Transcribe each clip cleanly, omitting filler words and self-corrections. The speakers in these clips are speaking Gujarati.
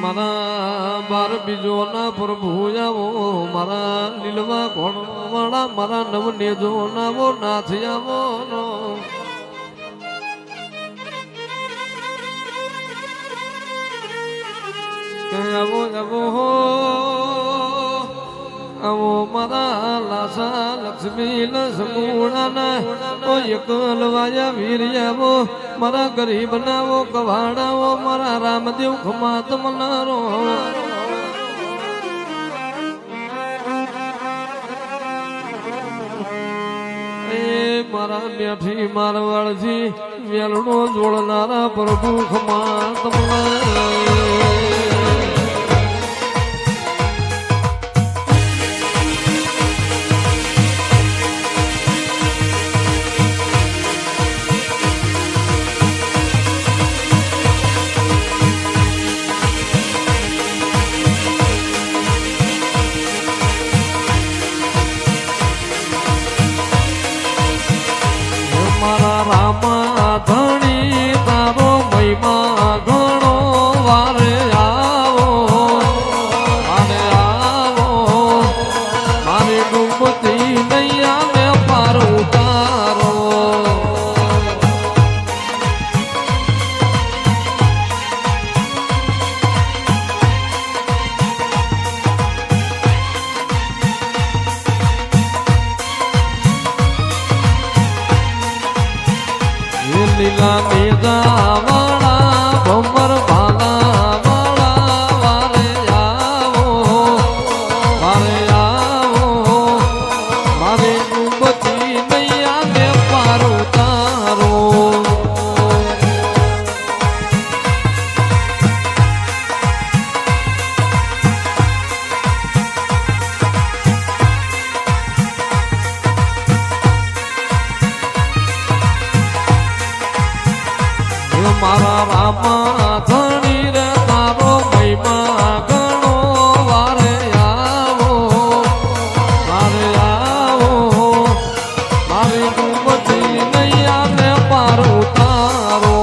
મારા બાર બીજો ના પ્રભુ આવો મારા લીલવા ઘોડવાળા મારા નવને જો નાવો નાથ આવો આવો આવો આવો મારા લાસા લક્ષ્મી લસમુણાના ઓ એકલવાયા વીર આવો મારા ગરીબ નાવો કવાડાવો મારા રામદેવ ખમાત મનારો એ મારા બેઠી મારવાડથી વેલડો જોડનારા પ્રભુ ખમાત મનારો મારા રામા ધણી તારો મહિમા ઘણો વારે આવો મારી ડૂબતી નૈયાને પાર ઉતારો લીલા મેઘા વાળા ભમર ભાલા વાળા વારે આવો મારે ડૂબતી નૈયાને પાર ઉતારો મારા રામા ધણી રે તારો મહિમા ઘણો વારે આવો મારી ડૂબતી નૈયાને પાર ઉતારો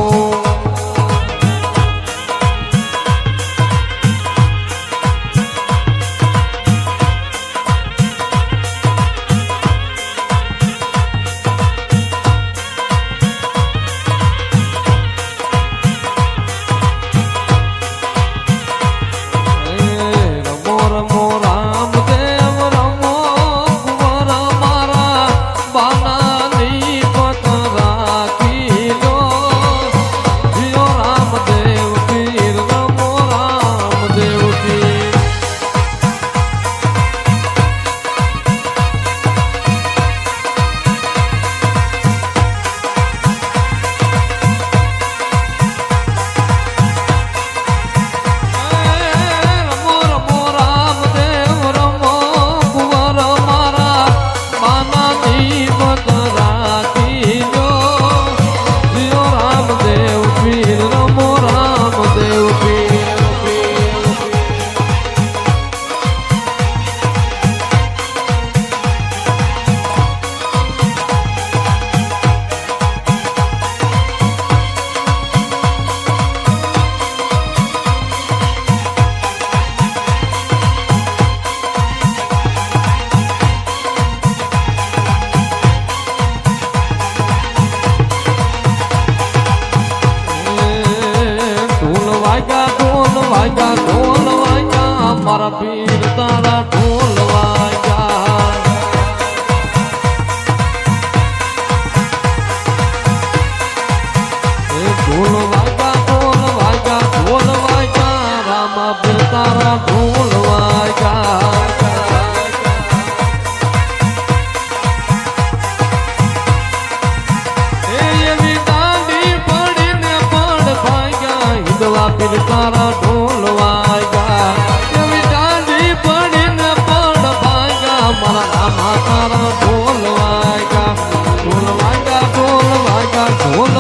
મારા પીર તારા ઢોલ વાગ્યા ઢોલ વાગ્યા રામા પીર તારા ઢોલ વાગ્યા એવી દાંડી પડીને પડ ભાગ્યા હિંદવા પીર તારા ઢોલ વાગ્યા મારા રામા તારા ઢોલ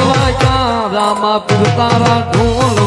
વાગ્યા રામા પીર તારા ઢોલ